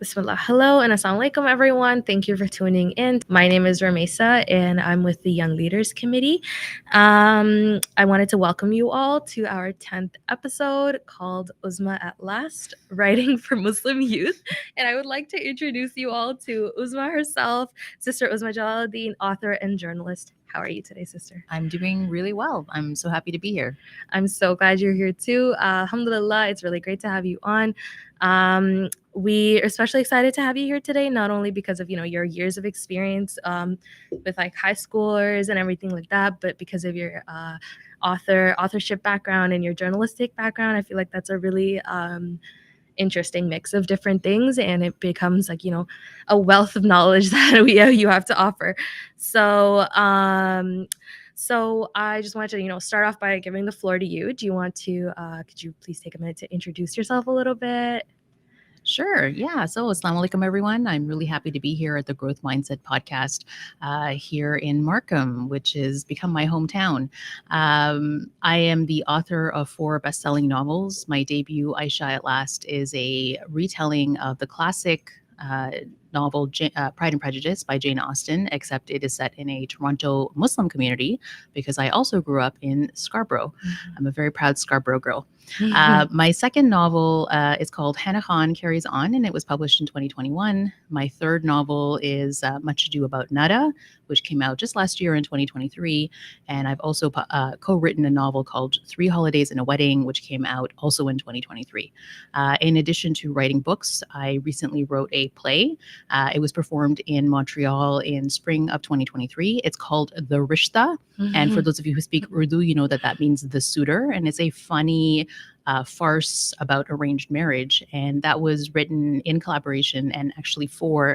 Bismillah. Hello and assalamu alaikum, everyone. Thank you for tuning in. My name is Ramesa and I'm with the Young Leaders Committee. I wanted to welcome you all to our 10th episode called Uzma at Last, Writing for Muslim Youth. And I would like to introduce you all to Uzma herself, Sister Uzma Jalaluddin, author and journalist. How are you today, sister? I'm doing really well. I'm so happy to be here. I'm so glad you're here too. Alhamdulillah, it's really great to have you on. We are especially excited to have you here today, not only because of your years of experience with like high schoolers and everything like that, but because of your authorship background and your journalistic background. I feel like that's a really interesting mix of different things, and it becomes like a wealth of knowledge that you have to offer. So I just wanted to, start off by giving the floor to you. Do you want to, could you please take a minute to introduce yourself a little bit? Sure. Yeah. So, Assalamu alaikum, everyone. I'm really happy to be here at the Growth Mindset podcast here in Markham, which has become my hometown. I am the author of 4 best-selling novels. My debut, Ayesha at Last, is a retelling of the classic novel Pride and Prejudice by Jane Austen, except it is set in a Toronto Muslim community because I also grew up in Scarborough. Mm-hmm. I'm a very proud Scarborough girl. My second novel is called Hana Carries On, and it was published in 2021. My third novel is Much Ado About Nada, which came out just last year in 2023. And I've also co-written a novel called 3 Holidays and a Wedding, which came out also in 2023. In addition to writing books, I recently wrote a play. It was performed in Montreal in spring of 2023. It's called The Rishta. Mm-hmm. And for those of you who speak Urdu, you know that means the suitor. And it's a funny farce about arranged marriage. And that was written in collaboration and actually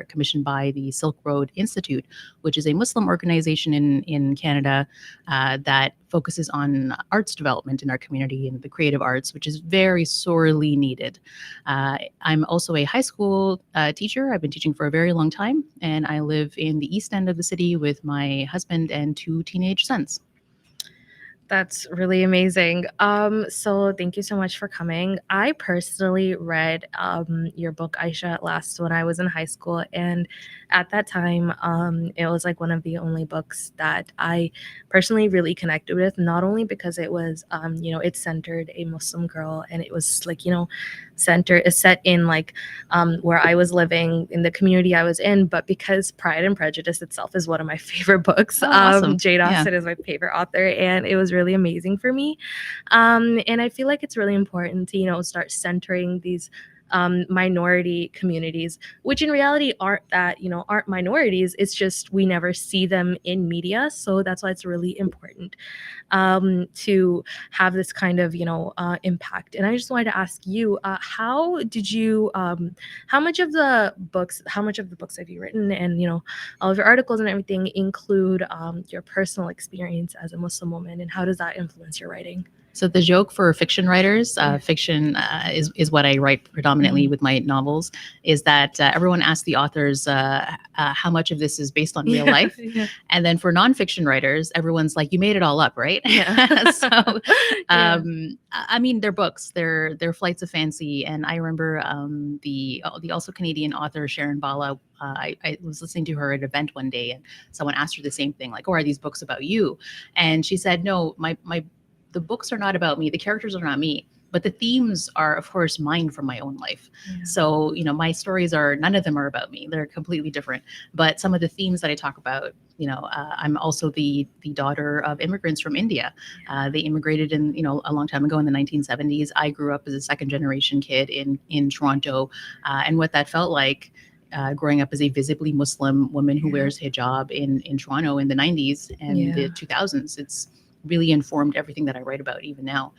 commissioned by the Silk Road Institute, which is a Muslim organization in Canada that focuses on arts development in our community and the creative arts, which is very sorely needed. I'm also a high school teacher. I've been teaching for a very long time, and I live in the east end of the city with my husband and 2 teenage sons. That's really amazing. So thank you so much for coming. I personally read your book Ayesha at Last when I was in high school, and at that time, it was like one of the only books that I personally really connected with. Not only because it was, it centered a Muslim girl, and it was like set in like where I was living in the community I was in, but because Pride and Prejudice itself is one of my favorite books. Oh, awesome. Jane Austen is my favorite author, and it was really amazing for me. And I feel like it's really important to start centering these minority communities, which in reality aren't minorities. It's just we never see them in media, so that's why it's really important to have this kind of impact. And I just wanted to ask you, how much of the books have you written, and all of your articles and everything include your personal experience as a Muslim woman, and how does that influence your writing? So the joke for fiction writers, fiction is what I write predominantly with my novels, is that everyone asks the authors how much of this is based on real life. And then for nonfiction writers, everyone's like, you made it all up, right? So, I mean, they're books, they're flights of fancy. And I remember the also Canadian author Sharon Bala, I was listening to her at an event one day, and someone asked her the same thing, like, oh, are these books about you? And she said, no, the books are not about me. The characters are not me, but the themes are, of course, mine from my own life. Yeah. So, my stories none of them are about me. They're completely different. But some of the themes that I talk about, I'm also the daughter of immigrants from India. They immigrated a long time ago in the 1970s. I grew up as a second generation kid in Toronto. And what that felt like, growing up as a visibly Muslim woman who wears hijab in Toronto in the 90s and the 2000s, it's really informed everything that I write about even now.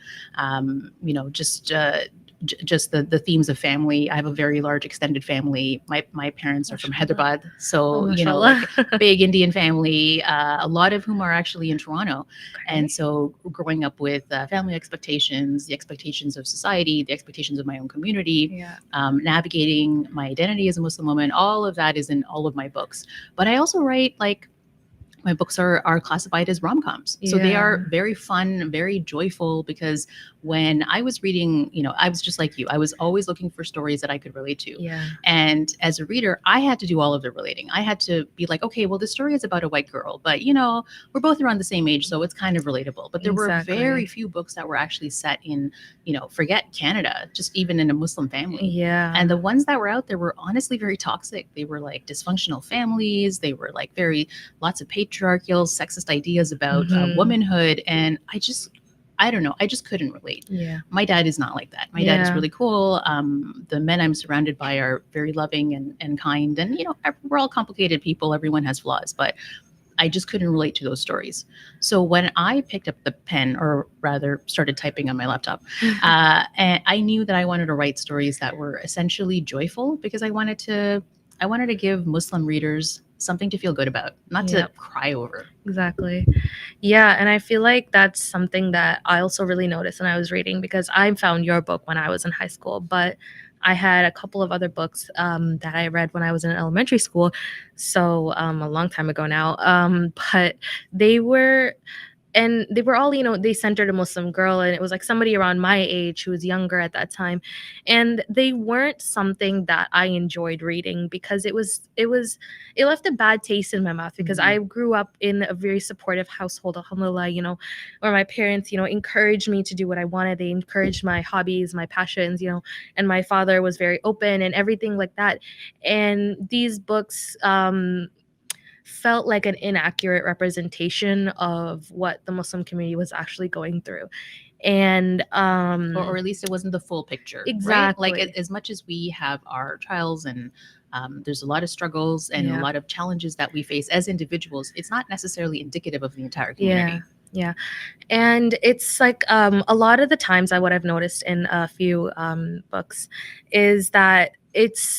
Just the themes of family. I have a very large extended family. My parents are from Hyderabad, so like big Indian family, a lot of whom are actually in Toronto. And so growing up with family expectations, the expectations of society, the expectations of my own community, navigating my identity as a Muslim woman, all of that is in all of my books. But I also write my books are classified as rom-coms. So they are very fun, very joyful, because when I was reading, I was just like you. I was always looking for stories that I could relate to. Yeah. And as a reader, I had to do all of the relating. I had to be like, okay, well, this story is about a white girl, but we're both around the same age, so it's kind of relatable. But there were very few books that were actually set in, forget Canada, just even in a Muslim family. Yeah. And the ones that were out there were honestly very toxic. They were like dysfunctional families. They were like lots of patriarchal, sexist ideas about womanhood. And I don't know. I just couldn't relate. Yeah. My dad is not like that. My dad is really cool. The men I'm surrounded by are very loving and kind. And, we're all complicated people. Everyone has flaws. But I just couldn't relate to those stories. So when I picked up the pen, or rather started typing on my laptop, and I knew that I wanted to write stories that were essentially joyful, because I wanted to give Muslim readers something to feel good about, not to cry over. Exactly. Yeah, and I feel like that's something that I also really noticed when I was reading, because I found your book when I was in high school, but I had a couple of other books that I read when I was in elementary school, so a long time ago now. But they were all, they centered a Muslim girl, and it was like somebody around my age who was younger at that time, and they weren't something that I enjoyed reading, because it left a bad taste in my mouth, because I grew up in a very supportive household, alhamdulillah, where my parents, encouraged me to do what I wanted. They encouraged my hobbies, my passions, and my father was very open and everything like that. And these books felt like an inaccurate representation of what the Muslim community was actually going through. And or at least it wasn't the full picture. Exactly. Right? Like as much as we have our trials, and there's a lot of struggles and a lot of challenges that we face as individuals, it's not necessarily indicative of the entire community. Yeah. And it's like a lot of the times, what I've noticed in a few books is that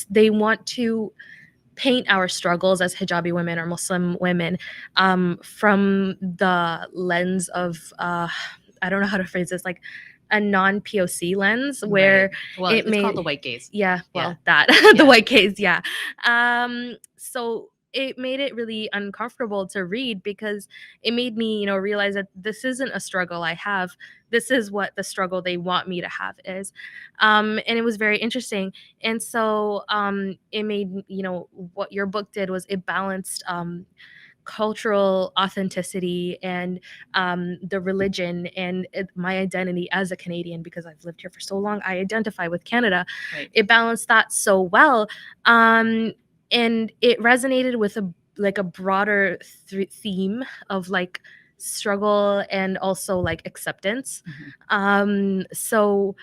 they want to paint our struggles as hijabi women or Muslim women from the lens of I don't know how to phrase this, like a non-POC lens, where well, it's called the white gaze. The white gaze. So it made it really uncomfortable to read, because it made me, realize that this isn't a struggle I have. This is what the struggle they want me to have is. And it was very interesting. And so it made, what your book did was it balanced cultural authenticity and the religion and my identity as a Canadian, because I've lived here for so long. I identify with Canada. Right. It balanced that so well. And it resonated with a broader theme of like struggle and also like acceptance. So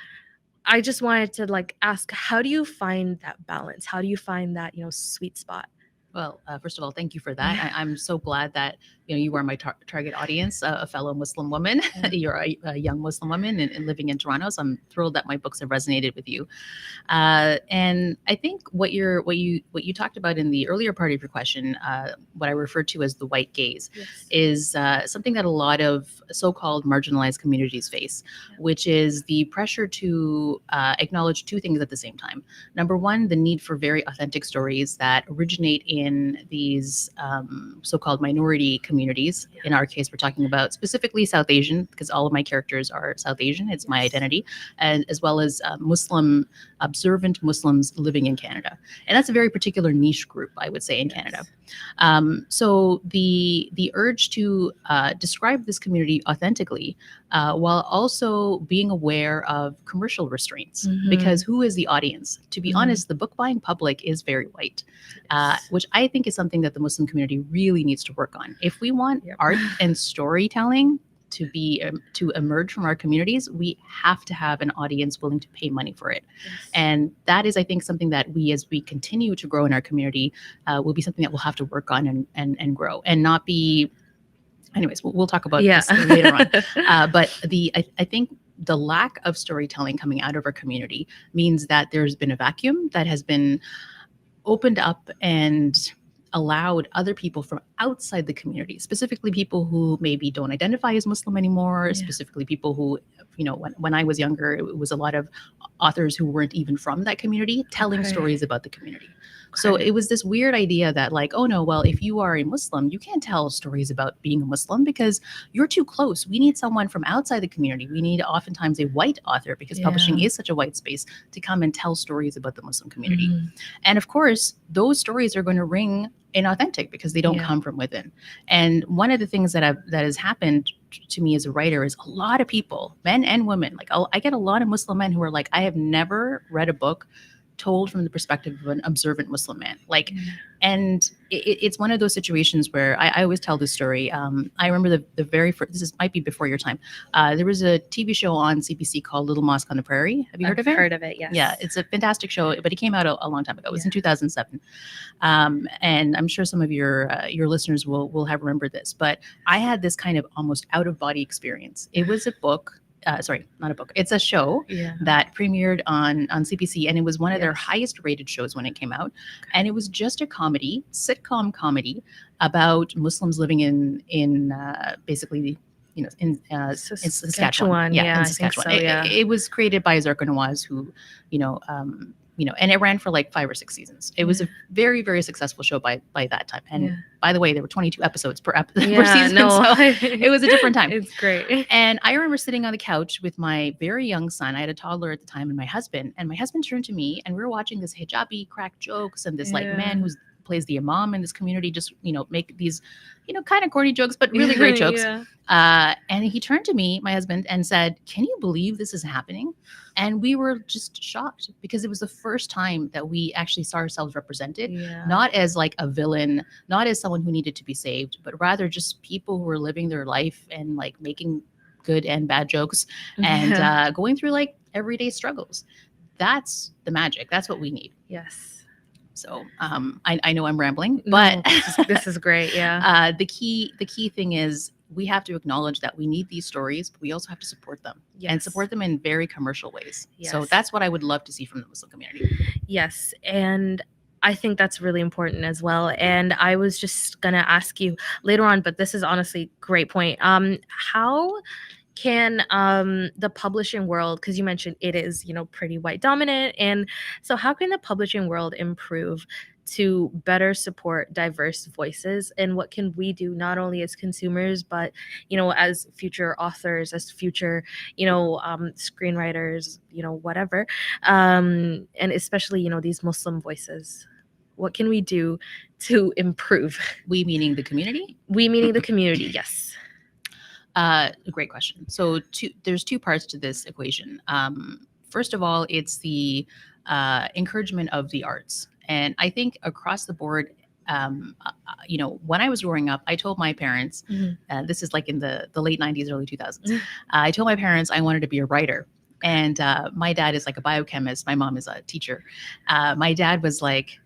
I just wanted to like ask, how do you find that balance? How do you find that, sweet spot? Well, first of all, thank you for that. I'm so glad that you are my target audience, a fellow Muslim woman. You're a young Muslim woman and living in Toronto. So I'm thrilled that my books have resonated with you. And I think what you talked about in the earlier part of your question, what I referred to as the white gaze, is something that a lot of so-called marginalized communities face, which is the pressure to acknowledge two things at the same time. Number one, the need for very authentic stories that originate in these so-called minority communities. In our case, we're talking about specifically South Asian, because all of my characters are South Asian. It's my identity, and as well as Muslim, observant Muslims living in Canada. And that's a very particular niche group, I would say, in Canada. So the urge to describe this community authentically, while also being aware of commercial restraints, because who is the audience? To be honest, the book buying public is very white, which I think is something that the Muslim community really needs to work on. If we want art and storytelling to emerge from our communities, we have to have an audience willing to pay money for it. And that is, I think, something that as we continue to grow in our community, will be something that we'll have to work on and grow, and not be. Anyways, we'll talk about this later on. But I think the lack of storytelling coming out of our community means that there's been a vacuum that has been opened up and allowed other people from outside the community, specifically people who maybe don't identify as Muslim anymore, specifically people who, when I was younger, it was a lot of authors who weren't even from that community telling stories about the community. So it was this weird idea that like, oh no, well, if you are a Muslim, you can't tell stories about being a Muslim because you're too close. We need someone from outside the community. We need oftentimes a white author, because publishing is such a white space, to come and tell stories about the Muslim community. And of course, those stories are going to ring inauthentic because they don't come from within. And one of the things that has happened to me as a writer is a lot of people, men and women, like I get a lot of Muslim men who are like, I have never read a book told from the perspective of an observant Muslim man. Like, and it's one of those situations where I always tell this story. I remember the very first, might be before your time. There was a TV show on CBC called Little Mosque on the Prairie. Have you heard of it? Heard of it, yes. Yeah, it's a fantastic show, but it came out a long time ago. It was in 2007. And I'm sure some of your listeners will have remembered this, but I had this kind of almost out of body experience. It was a book. Sorry, not a book. It's a show that premiered on CBC, and it was one of their highest rated shows when it came out. And it was just a sitcom comedy about Muslims living in basically, in Saskatchewan. Yeah, in Saskatchewan. I think so, it was created by Zarqa Nawaz, who, and it ran for like 5 or 6 seasons. It was a very, very successful show by that time. And by the way, there were 22 episodes per season. No. So it was a different time. It's great. And I remember sitting on the couch with my very young son. I had a toddler at the time, and my husband turned to me, and we were watching this hijabi crack jokes, and this like man who plays the imam in this community just, make these, kind of corny jokes, but really great jokes. And he turned to me, my husband, and said, "Can you believe this is happening?" And we were just shocked because it was the first time that we actually saw ourselves represented, not as like a villain, not as someone who needed to be saved, but rather just people who were living their life and like making good and bad jokes and going through like everyday struggles. That's the magic. That's what we need. Yes. So I know I'm rambling, but this is great. Yeah. The key thing is we have to acknowledge that we need these stories, but we also have to support them and support them in very commercial ways. So that's what I would love to see from the Muslim community. Yes. And I think that's really important as well. And I was just going to ask you later on, but this is honestly a great point. How can the publishing world, because you mentioned it is, pretty white dominant. And so how can the publishing world improve to better support diverse voices? And what can we do not only as consumers, but, as future authors, as future, screenwriters, whatever. And especially, these Muslim voices. What can we do to improve? We meaning the community? We meaning the community, yes. Great question. So there's 2 parts to this equation. First of all, it's the encouragement of the arts. And I think across the board, when I was growing up, I told my parents, this is like in the late 90s, early 2000s, I told my parents I wanted to be a writer. And my dad is like a biochemist. My mom is a teacher. My dad was like,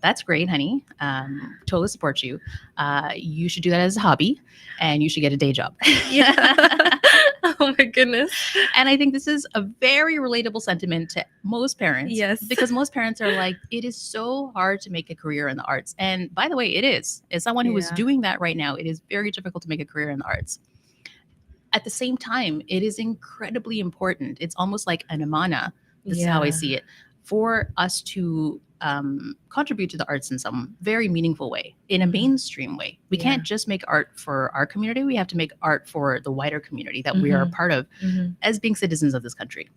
that's great, honey. Totally support you. You should do that as a hobby, and you should get a day job. Oh my goodness. And I think this is a very relatable sentiment to most parents. Yes. Because most parents are like, it is so hard to make a career in the arts. And by the way, it is. As someone who is doing that right now, it is very difficult to make a career in the arts. At the same time, it is incredibly important. It's almost like an amana. This is how I see it. For us to contribute to the arts in some very meaningful way, in a mainstream way. We can't just make art for our community. We have to make art for the wider community that we are a part of as being citizens of this country.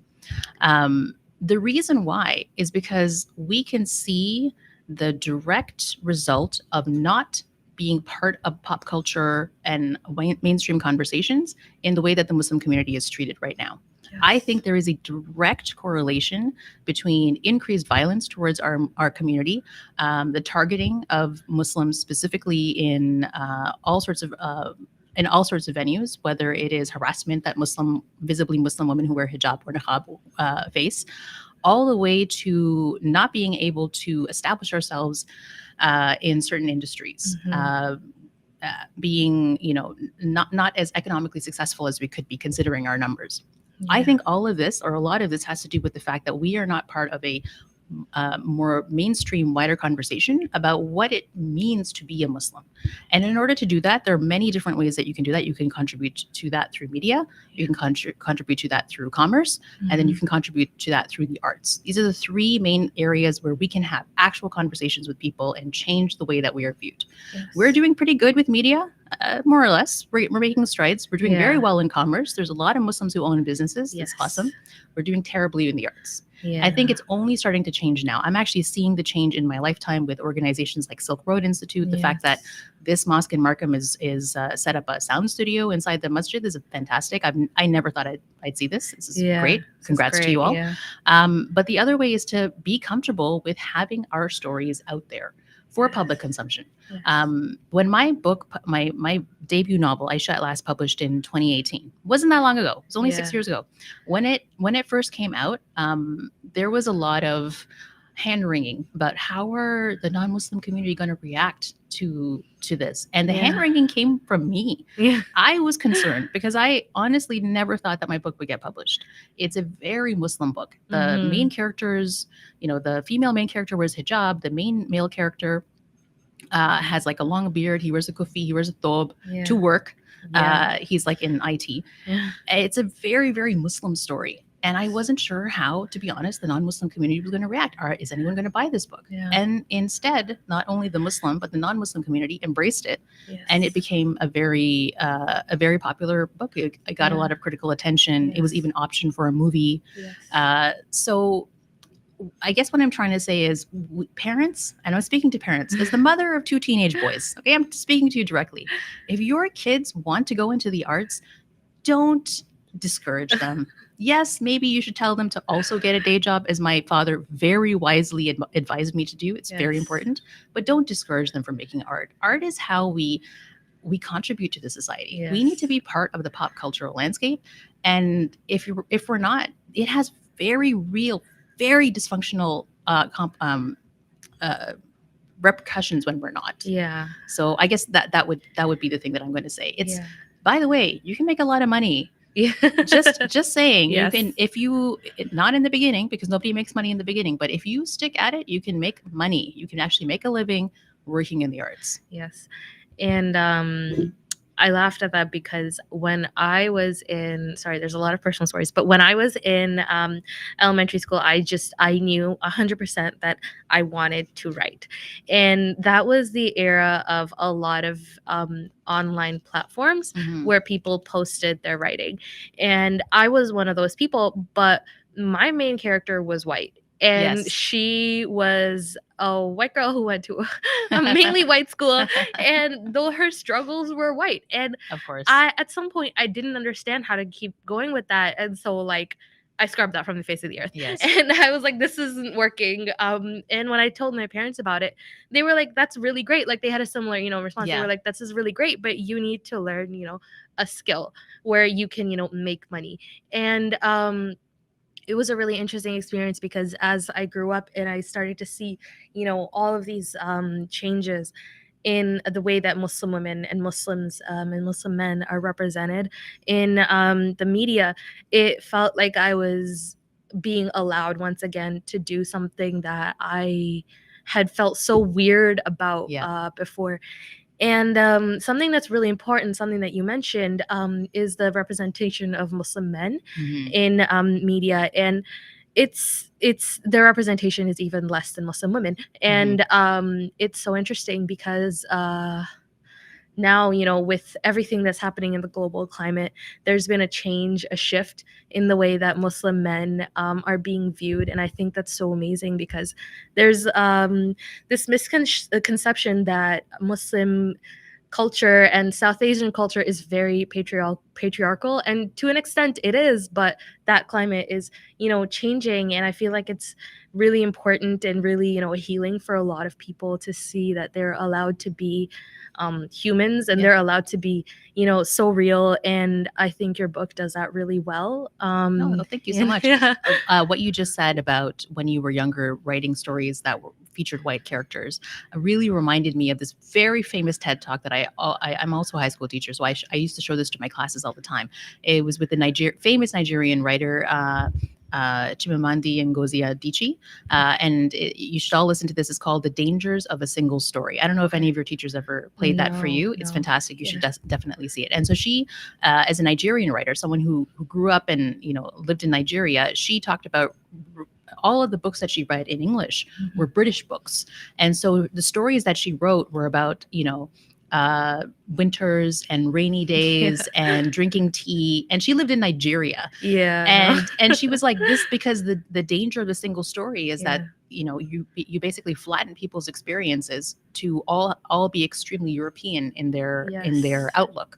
The reason why is because we can see the direct result of not being part of pop culture and mainstream conversations in the way that the Muslim community is treated right now. Yes. I think there is a direct correlation between increased violence towards our community, the targeting of Muslims specifically in all sorts of venues, whether it is harassment that visibly Muslim women who wear hijab or niqab face, all the way to not being able to establish ourselves in certain industries. Being, not as economically successful as we could be considering our numbers. I think all of this, or a lot of this, has to do with the fact that we are not part of a more mainstream, wider conversation about what it means to be a Muslim. And in order to do that, there are many different ways that you can do that. You can contribute to that through media, you can contribute to that through commerce, and then you can contribute to that through the arts. These are the three main areas where we can have actual conversations with people and change the way that we are viewed. Yes. We're doing pretty good with media. More or less, we're making strides. We're doing very well in commerce. There's a lot of Muslims who own businesses. Yes. That's awesome. We're doing terribly in the arts. Yeah. I think it's only starting to change now. I'm actually seeing the change in my lifetime with organizations like Silk Road Institute. The fact that this mosque in Markham is set up a sound studio inside the masjid is fantastic. I never thought I'd see this. This is great. Congrats to you all. Yeah. But the other way is to be comfortable with having our stories out there for public consumption. Yes. When my book, my debut novel, Ayesha at Last, published in 2018, wasn't that long ago. It was only 6 years ago. When it first came out, there was a lot of hand-wringing about how are the non-Muslim community going to react to this. And the hand-wringing came from me. Yeah. I was concerned because I honestly never thought that my book would get published. It's a very Muslim book. The main characters, the female main character wears hijab. The main male character has like a long beard. He wears a kufi. He wears a thobe to work. Yeah. He's like in IT. Yeah. It's a very, very Muslim story. And I wasn't sure how, to be honest, the non-Muslim community was going to react. Is anyone going to buy this book? Yeah. And instead, not only the Muslim, but the non-Muslim community embraced it. Yes. And it became a very popular book. It got a lot of critical attention. Yes. It was even optioned for a movie. Yes. So I guess what I'm trying to say is parents, and I'm speaking to parents, as the mother of 2 teenage boys, okay, I'm speaking to you directly. If your kids want to go into the arts, don't discourage them. Yes, maybe you should tell them to also get a day job, as my father very wisely advised me to do. It's very important, but don't discourage them from making art. Art is how we contribute to the society. Yes. We need to be part of the pop cultural landscape. And if we're not, it has very real, very dysfunctional repercussions when we're not. Yeah. So I guess that would be the thing that I'm going to say. It's by the way, you can make a lot of money. Yeah. just saying. Yes. You can, if you, not in the beginning, because nobody makes money in the beginning, but if you stick at it, you can make money. You can actually make a living working in the arts. Yes. And I laughed at that because when I was there's a lot of personal stories, but when I was in elementary school, I knew 100% that I wanted to write. And that was the era of a lot of online platforms where people posted their writing. And I was one of those people, but my main character was white. And she was a white girl who went to a mainly white school, and though her struggles were white. And of course, at some point, I didn't understand how to keep going with that. And so, I scrubbed that from the face of the earth. Yes. And I was like, this isn't working. And when I told my parents about it, they were like, that's really great. Like, they had a similar, response. They were like, this is really great, but you need to learn, a skill where you can, make money. And, it was a really interesting experience because as I grew up and I started to see, all of these changes in the way that Muslim women and Muslims and Muslim men are represented in the media, it felt like I was being allowed once again to do something that I had felt so weird about before. And something that's really important, something that you mentioned, is the representation of Muslim men in media. And it's their representation is even less than Muslim women. And it's so interesting because now, with everything that's happening in the global climate, there's been a shift in the way that Muslim men are being viewed. And I think that's so amazing because there's this misconception that Muslim culture and South Asian culture is very patriarchal, and to an extent it is, but that climate is, changing. And I feel like it's really important and really, healing for a lot of people to see that they're allowed to be humans and they're allowed to be, so real. And I think your book does that really well. No, thank you so much. What you just said about when you were younger writing stories that featured white characters really reminded me of this very famous TED Talk that I'm also a high school teacher, so I used to show this to my classes all the time. It was with the famous Nigerian writer, Chimamanda Ngozi Adichie, and you should all listen to this. It's called "The Dangers of a Single Story." I don't know if any of your teachers ever played that for you. It's fantastic. You should definitely see it. And so she, as a Nigerian writer, someone who grew up and lived in Nigeria, she talked about all of the books that she read in English were British books. And so the stories that she wrote were about, winters and rainy days and drinking tea. And she lived in Nigeria. And she was like this because the danger of the single story is that, you basically flatten people's experiences to all be extremely European in their outlook,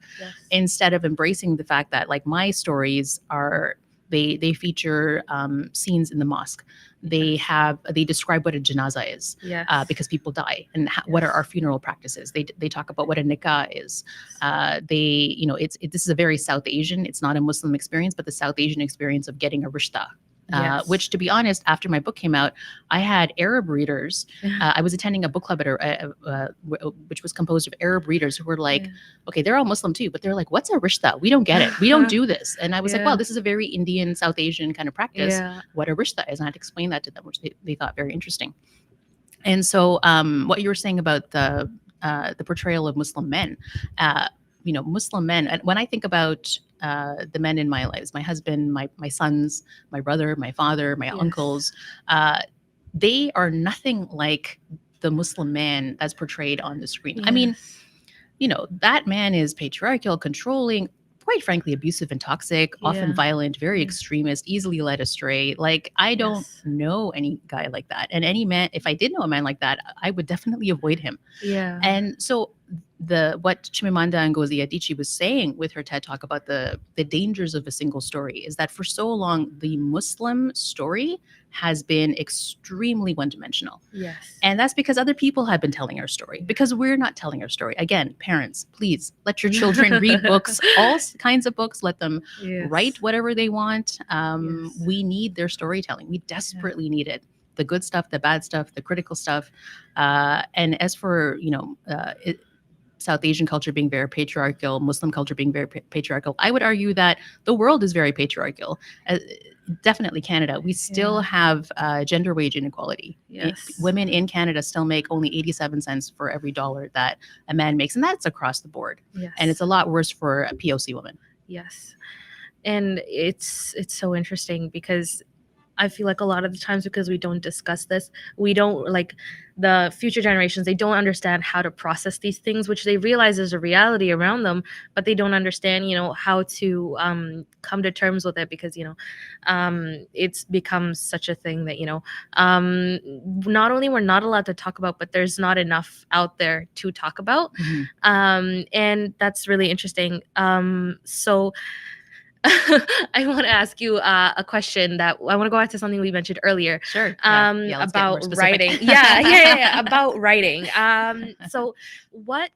instead of embracing the fact that, like, my stories are, they feature scenes in the mosque. They describe what a janaza is, because people die, and what are our funeral practices. They talk about what a nikah is. This is a very South Asian. It's not a Muslim experience, but the South Asian experience of getting a rishta. Which, to be honest, after my book came out, I had Arab readers. I was attending a book club which was composed of Arab readers who were like, okay, they're all Muslim too, but they're like, what's a rishta? We don't get it. We don't do this. And I was like, wow, this is a very Indian, South Asian kind of practice. What a rishta is. And I had to explain that to them, which they thought very interesting. And so what you were saying about the portrayal of Muslim men, Muslim men, and when I think about the men in my lives, my husband, my sons, my brother, my father, my uncles, they are nothing like the Muslim man that's portrayed on the screen. I mean, that man is patriarchal, controlling, quite frankly, abusive and toxic, often violent, very extremist, easily led astray. Like, I don't know any guy like that. And any man, if I did know a man like that, I would definitely avoid him. And so what Chimamanda Ngozi Adichie was saying with her TED Talk about the dangers of a single story is that for so long, the Muslim story has been extremely one-dimensional. And that's because other people have been telling our story, because we're not telling our story. Again, parents, please let your children read books, all kinds of books. Let them write whatever they want. We need their storytelling. We desperately need it. The good stuff, the bad stuff, the critical stuff. And as for, South Asian culture being very patriarchal, Muslim culture being very patriarchal, I would argue that the world is very patriarchal. Definitely Canada. We still have gender wage inequality. Women in Canada still make only 87 cents for every dollar that a man makes. And that's across the board. And it's a lot worse for a POC woman. And it's so interesting because I feel like a lot of the times, because we don't discuss this, we don't, like, the future generations, they don't understand how to process these things, which they realize is a reality around them, but they don't understand, how to come to terms with it, because, it's become such a thing that, not only we're not allowed to talk about, but there's not enough out there to talk about. And that's really interesting. So I want to ask you a question that I want to go back to something we mentioned earlier. Sure. About writing. About writing. So what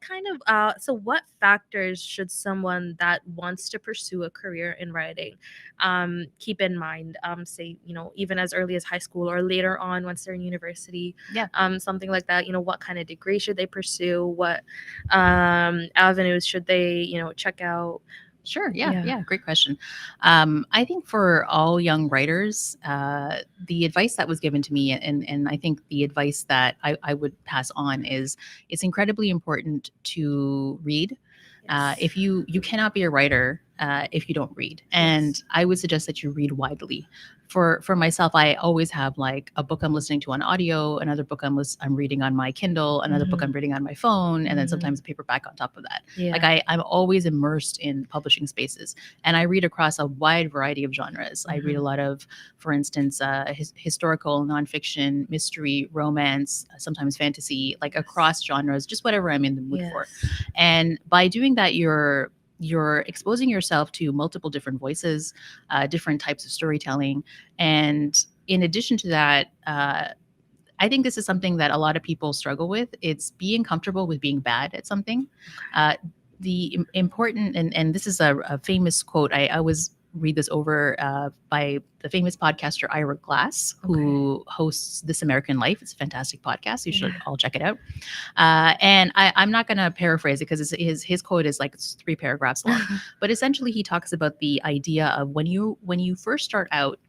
factors should someone that wants to pursue a career in writing keep in mind? Say, even as early as high school or later on once they're in university. Something like that. What kind of degree should they pursue? What avenues should they, check out? Sure. Yeah. Great question. I think for all young writers, the advice that was given to me, and I think the advice that I would pass on is, it's incredibly important to read. If you cannot be a writer if you don't read, and I would suggest that you read widely. For myself, I always have, like, a book I'm listening to on audio, another book I'm reading on my Kindle, another book I'm reading on my phone, and then sometimes a paperback on top of that. Like, I'm always immersed in publishing spaces, and I read across a wide variety of genres. I read a lot of, for instance, historical, nonfiction, mystery, romance, sometimes fantasy, like across genres, just whatever I'm in the mood for. And by doing that, you're exposing yourself to multiple different voices, different types of storytelling. And in addition to that, I think this is something that a lot of people struggle with. It's being comfortable with being bad at something. The important, and this is a famous quote, I always read this over by the famous podcaster Ira Glass, who hosts This American Life. It's a fantastic podcast. You should all check it out. And I'm not going to paraphrase it, because his quote is like, it's 3 paragraphs long. But essentially, he talks about the idea of when you first start out,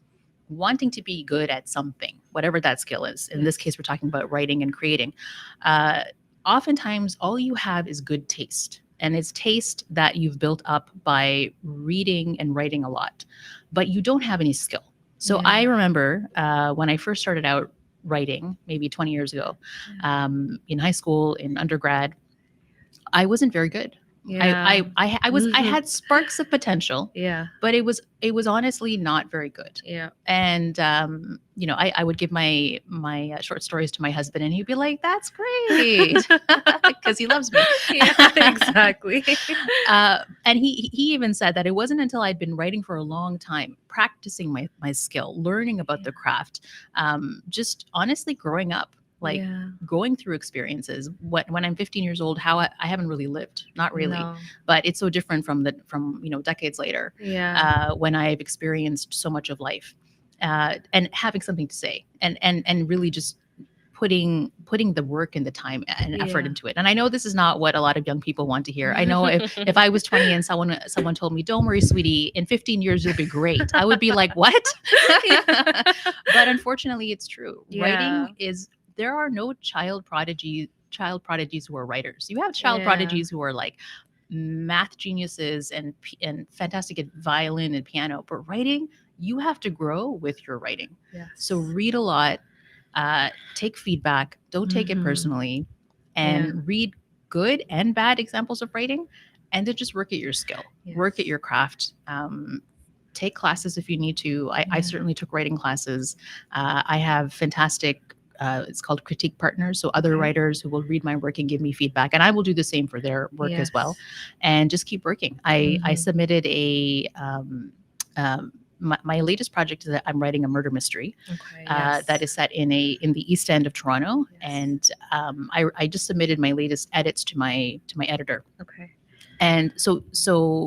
wanting to be good at something, whatever that skill is. In this Yes. case, we're talking about writing and creating. Uh, Oftentimes, all you have is good taste. And it's taste that you've built up by reading and writing a lot, but you don't have any skill. So Yeah. I remember when I first started out writing, maybe 20 years ago, in high school, in undergrad, I wasn't very good. Yeah. I had sparks of potential, Yeah. but it was honestly not very good. Yeah. And I would give my short stories to my husband, and he'd be like, "That's great," because he loves me. Yeah, exactly. And he even said that it wasn't until I'd been writing for a long time, practicing my skill, learning about the craft, just honestly growing up, like Yeah. going through experiences. When I'm 15 years old, how I haven't really lived, not really, No. but it's so different from decades later, Yeah. when I've experienced so much of life, and having something to say, and really just putting the work and the time and effort Yeah. into it. And I know this is not what a lot of young people want to hear. I know if I was 20 and someone told me, "Don't worry, sweetie, in 15 years you'll be great," I would be like, "What?" But unfortunately, it's true. Yeah. Writing is There are no child prodigies who are writers. You have child Yeah. prodigies who are like math geniuses and fantastic at violin and piano, but writing, you have to grow with your writing. Yes. So read a lot, take feedback, don't take it Mhm. personally, Yeah. and read good and bad examples of writing, and then just work at your skill, work at Yes. your craft. Take classes if you need to. I Yeah. certainly took writing classes. I have fantastic. It's called critique partners, so other Okay. writers who will read my work and give me feedback, and I will do the same for their work as well, Yes. and just keep working. I Mhm. submitted my latest project is that I'm writing a murder mystery Okay. that is set in the East End of Toronto, Yes. and I just submitted my latest edits to my editor. Okay. And so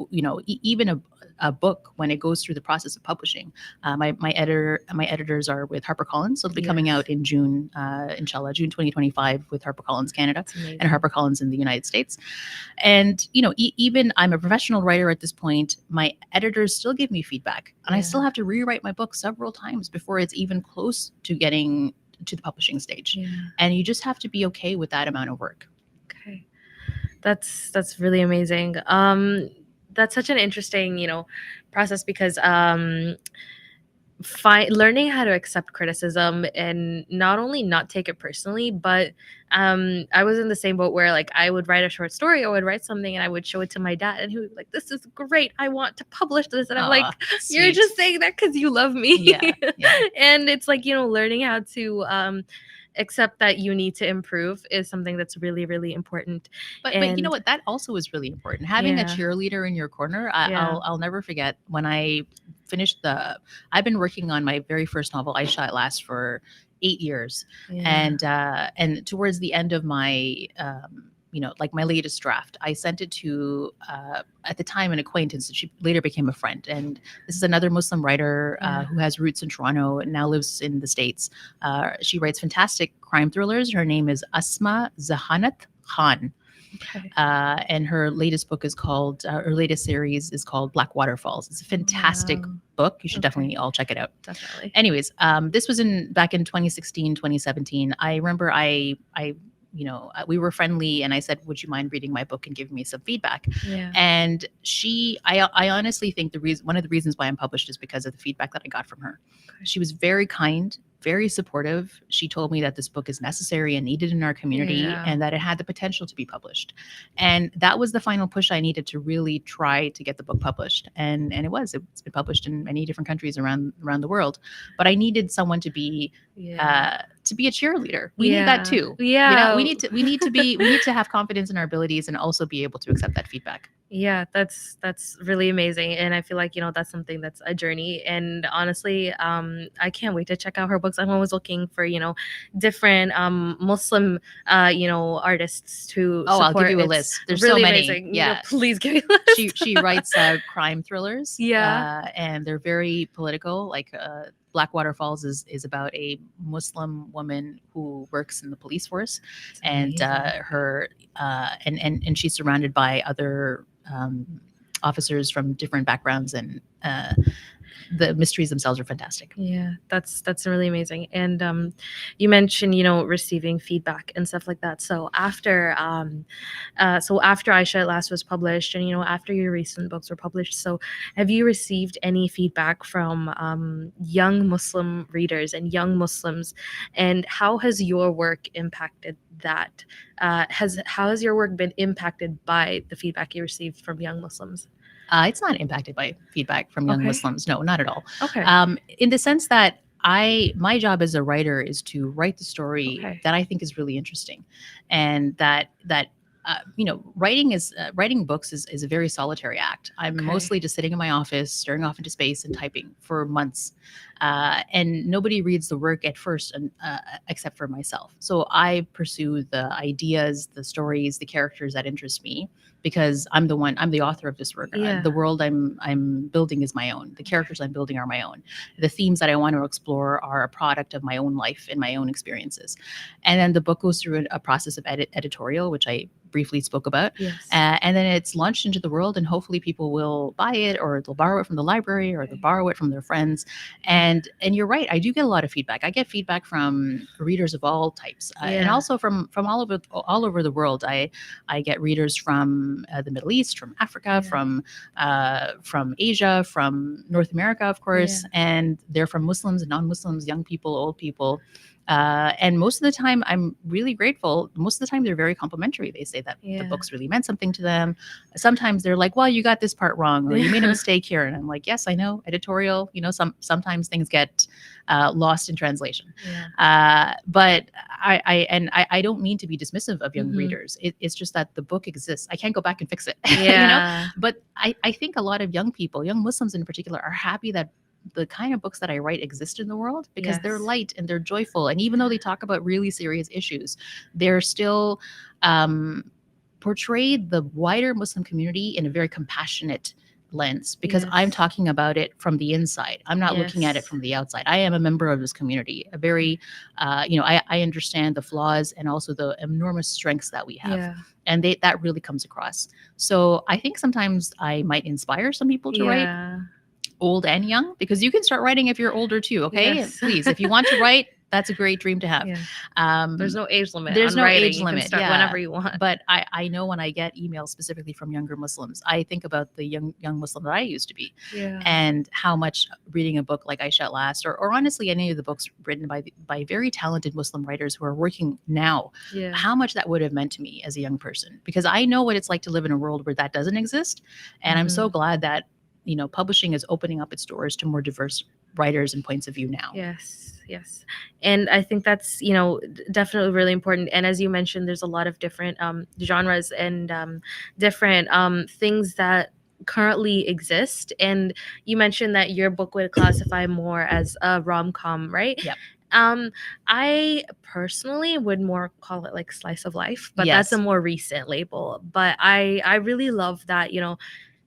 even a book, when it goes through the process of publishing, my editors are with HarperCollins, so it'll be coming Yes. out in June, inshallah, June 2025, with HarperCollins Canada That's amazing. and HarperCollins in the United States. And even I'm a professional writer at this point, my editors still give me feedback, and I still Yeah. have to rewrite my book several times before it's even close to getting to the publishing stage. Yeah. And you just have to be okay with that amount of work. Okay. That's really amazing. That's such an interesting, process because learning how to accept criticism and not only not take it personally, but I was in the same boat where like I would write a short story, I would write something and I would show it to my dad and he would be like, "This is great. I want to publish this." And I'm like, Aw, "You're sweet. just saying that because you love me." Yeah, yeah. And it's like, learning how to accept that you need to improve is something that's really, really important. But you know And what? That also is really important. Having a yeah, cheerleader in your corner. yeah, I'll never forget when I finished the. I've been working on my very first novel, Ayesha, at last, for 8 years, yeah, and towards the end of my like my latest draft, I sent it to at the time an acquaintance. She later became a friend, and this is another Muslim writer yeah. who has roots in Toronto and now lives in the States. She writes fantastic crime thrillers. Her name is Uzma Jalaluddin Khan. Okay. And her latest series is called Black Waterfalls. It's a fantastic Wow. book. You should Okay. definitely all check it out. Definitely. Anyways, this was back in 2016, 2017. I remember we were friendly, and I said, "Would you mind reading my book and giving me some feedback?" Yeah. And I honestly think one of the reasons why I'm published is because of the feedback that I got from her. Okay. She was very kind, very supportive. She told me that this book is necessary and needed in our community, Yeah. and that it had the potential to be published. And that was the final push I needed to really try to get the book published. And it's been published in many different countries around the world. But I needed someone to be Yeah. to be a cheerleader. We need that too. Yeah. We need to have confidence in our abilities and also be able to accept that feedback. Yeah, that's really amazing, and I feel like that's something that's a journey. And honestly, I can't wait to check out her books. I'm always looking for different Muslim artists to Oh, support. I'll give you a It's list. There's really so many. amazing. Yeah. Please give me a list. She writes crime thrillers. Yeah. And they're very political. Like Black Waterfalls is about a Muslim woman who works in the police force, and her and she's surrounded by other officers from different backgrounds, and the mysteries themselves are fantastic. Yeah, that's really amazing. And you mentioned, receiving feedback and stuff like that. So after Aisha at Last was published, and after your recent books were published, so have you received any feedback from young Muslim readers and young Muslims, and how has your work impacted that? Has How has your work been impacted by the feedback you received from young Muslims? It's not impacted by feedback from young Okay. Muslims. No, not at all. Okay. In the sense that my job as a writer is to write the story Okay. that I think is really interesting, and that writing books is a very solitary act. I'm Okay. mostly just sitting in my office, staring off into space and typing for months, and nobody reads the work at first, and except for myself. So I pursue the ideas, the stories, the characters that interest me, because I'm the author of this work. Yeah. The world I'm building is my own. The characters I'm building are my own. The themes that I want to explore are a product of my own life and my own experiences. And then the book goes through a process of editorial, which I briefly spoke about. Yes. And then it's launched into the world, and hopefully people will buy it, or they'll borrow it from the library, or they'll borrow it from their friends. And you're right, I do get a lot of feedback. I get feedback from readers of all types, and Yeah. also from all over the world. I get readers from the Middle East, from Africa, from Asia, from North America, of course, and they're from Muslims and non-Muslims, young people, old people. And most of the time, I'm really grateful. Most of the time, they're very complimentary. They say that the books really meant something to them. Sometimes they're like, "Well, you got this part wrong, or you made a mistake here," and I'm like, "Yes, I know. Editorial. Sometimes things get lost in translation." But I don't mean to be dismissive of young readers. It's just that the book exists. I can't go back and fix it. Yeah. But I think a lot of young people, young Muslims in particular, are happy that the kind of books that I write exist in the world, because they're light and they're joyful. And even though they talk about really serious issues, they're still portrayed the wider Muslim community in a very compassionate lens, because I'm talking about it from the inside. I'm not looking at it from the outside. I am a member of this community, a very, I understand the flaws and also the enormous strengths that we have. And that really comes across. So I think sometimes I might inspire some people to write, old and young, because you can start writing if you're older too. Okay. Yes. Please, if you want to write, that's a great dream to have. There's no age limit. There's on no writing. age You limit. Can start whenever you want. But I know when I get emails specifically from younger Muslims, I think about the young Muslim that I used to be, and how much reading a book like Aisha at Last, or honestly any of the books written by very talented Muslim writers who are working now, how much that would have meant to me as a young person, because I know what it's like to live in a world where that doesn't exist. And I'm so glad that publishing is opening up its doors to more diverse writers and points of view now. Yes. And I think that's, definitely really important. And as you mentioned, there's a lot of different genres and different things that currently exist. And you mentioned that your book would classify more as a rom-com, right? Yep. I personally would more call it like slice of life, but that's a more recent label. But I really love that,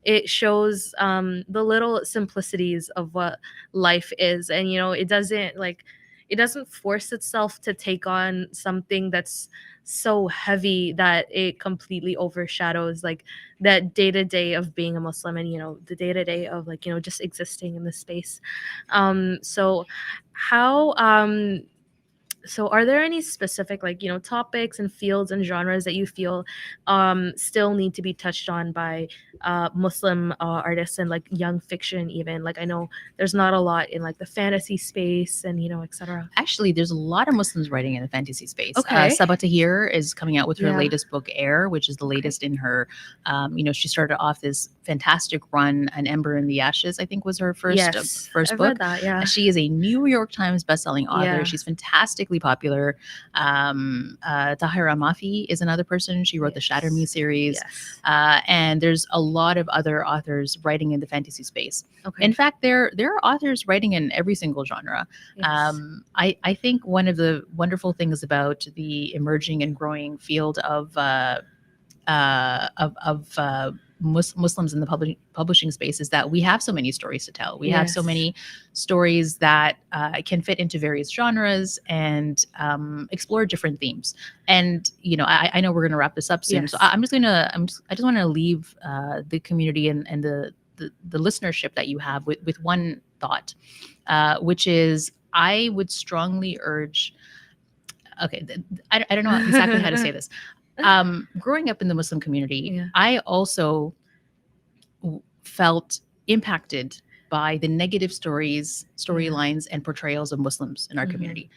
it shows the little simplicities of what life is. And it doesn't force itself to take on something that's so heavy that it completely overshadows like that day-to-day of being a Muslim, and the day-to-day of just existing in the space. So how so are there any specific topics and fields and genres that you feel still need to be touched on by Muslim artists and like young fiction? Even like I know there's not a lot in like the fantasy space and etc. Actually, there's a lot of Muslims writing in the fantasy space. Okay. Sabah Tahir is coming out with her latest book, Air, which is the latest in her. She started off this fantastic run. An Ember in the Ashes, I think, was her first I've book. read that, She is a New York Times bestselling author. Yeah. She's fantastically popular. Tahira Mafi is another person. She wrote the Shatter Me series. And there's a lot of other authors writing in the fantasy space. Okay. In fact, there are authors writing in every single genre. I think one of the wonderful things about the emerging and growing field of Muslims in the publishing space is that we have so many stories to tell. We have so many stories that can fit into various genres and explore different themes. And I know we're going to wrap this up soon, so I just want to leave the community and the listenership that you have with one thought, which is I would strongly urge. Okay, I don't know exactly how to say this. Growing up in the Muslim community, Yeah. I also felt impacted by the negative storylines, and portrayals of Muslims in our community.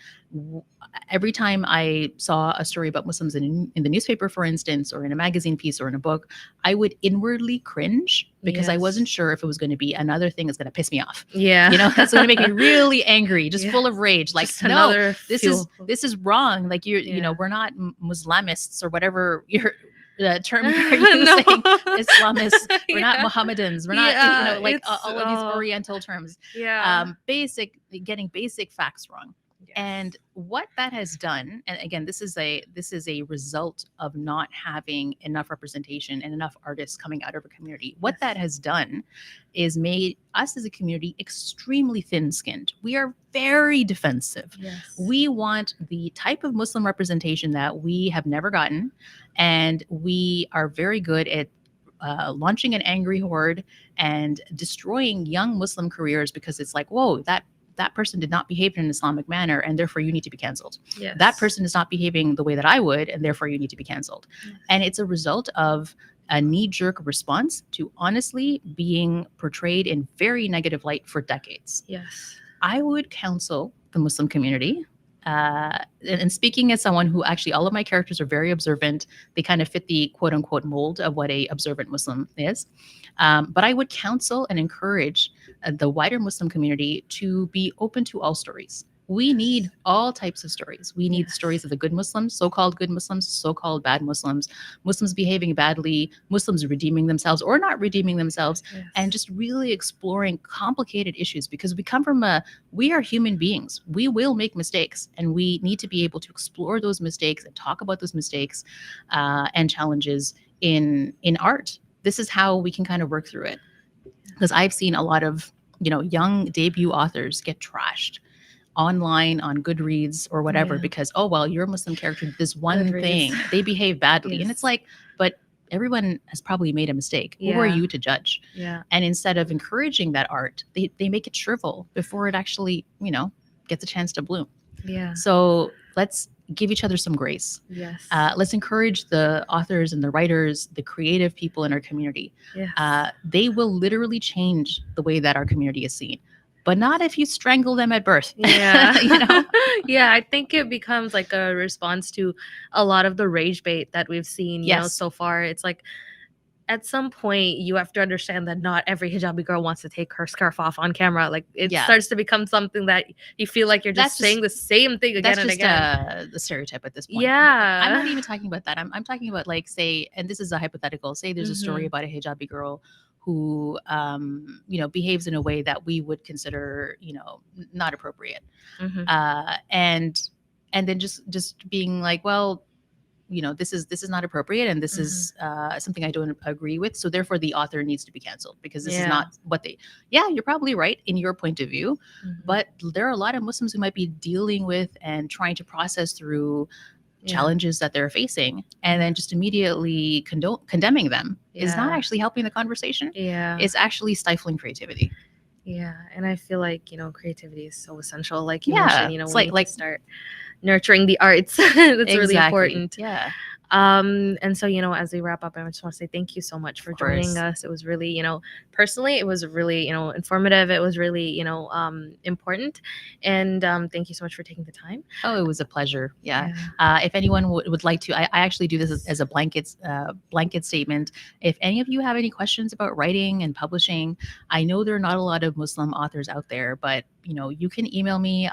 Every time I saw a story about Muslims in the newspaper, for instance, or in a magazine piece or in a book, I would inwardly cringe because I wasn't sure if it was going to be another thing that's going to piss me off. Yeah. That's going to make me really angry, just full of rage. Like, Just no, another this is wrong. Like we're not Muslimists or whatever your term are you No. saying? Islamists. We're not Yeah. Mohammedans. We're not, Yeah, like it's, all of these Oriental terms. Yeah. Getting basic facts wrong. And what that has done, and again, this is a result of not having enough representation and enough artists coming out of a community. What that has done is made us as a community extremely thin-skinned. We are very defensive. We want the type of Muslim representation that we have never gotten, and we are very good at launching an angry horde and destroying young Muslim careers because it's like, whoa, that person did not behave in an Islamic manner, and therefore you need to be canceled. That person is not behaving the way that I would, and therefore you need to be canceled. And it's a result of a knee-jerk response to honestly being portrayed in very negative light for decades. I would counsel the Muslim community, and speaking as someone who actually, all of my characters are very observant. They kind of fit the quote unquote mold of what a observant Muslim is. But I would counsel and encourage the wider Muslim community to be open to all stories. We need all types of stories. We need stories of the good Muslims, so-called good Muslims, so-called bad Muslims, Muslims behaving badly, Muslims redeeming themselves or not redeeming themselves, and just really exploring complicated issues, because we are human beings. We will make mistakes, and we need to be able to explore those mistakes and talk about those mistakes and challenges in art. This is how we can kind of work through it. Because I've seen a lot of, young debut authors get trashed online on Goodreads or whatever because, oh, well, your Muslim character did this one thing. They behave badly. And it's like, but everyone has probably made a mistake. Who are you to judge? And instead of encouraging that art, they make it shrivel before it actually, gets a chance to bloom. So let's give each other some grace. Let's encourage the authors and the writers, the creative people in our community. They will literally change the way that our community is seen, but not if you strangle them at birth. Yeah. I think it becomes like a response to a lot of the rage bait that we've seen, so far. It's like, at some point you have to understand that not every hijabi girl wants to take her scarf off on camera. Like, it starts to become something that you feel like you're just saying the same thing again and again. That's just the stereotype at this point. I'm not even talking about that. I'm talking about, like, say, and this is a hypothetical, say there's a story about a hijabi girl who behaves in a way that we would consider not appropriate, and then just being like, well, this is not appropriate, and this is something I don't agree with, so therefore the author needs to be canceled because this is not what they. You're probably right in your point of view, but there are a lot of Muslims who might be dealing with and trying to process through challenges that they're facing, and then just immediately condemning them is not actually helping the conversation. It's actually stifling creativity. And I feel like creativity is so essential, like you mentioned. It's we need to start nurturing the arts. That's really important. And so, as we wrap up, I just want to say thank you so much for joining us. It was really, personally, it was really, informative. It was really, important. And thank you so much for taking the time. Oh, it was a pleasure. If anyone would like to, I actually do this as a blanket statement. If any of you have any questions about writing and publishing, I know there are not a lot of Muslim authors out there, but, you can email me.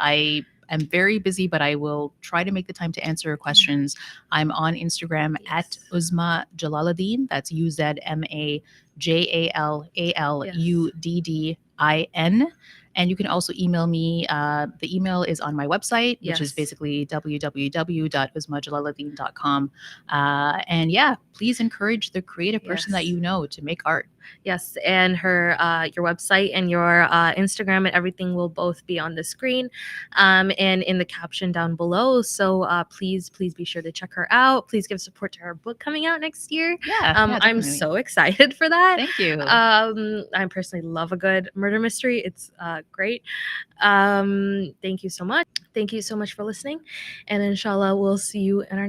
I'm very busy, but I will try to make the time to answer your questions. I'm on Instagram at Uzma Jalaluddin. That's UZMA JALALUDDIN. And you can also email me. The email is on my website, which is basically www.uzmajalaluddin.com. And please encourage the creative person that you know to make art. Yes, and her your website and your Instagram and everything will both be on the screen and in the caption down below. So please be sure to check her out. Please give support to her book coming out next year. I'm so excited for that. Thank you. I personally love a good murder mystery. It's great. Thank you so much. Thank you so much for listening. And inshallah, we'll see you in our next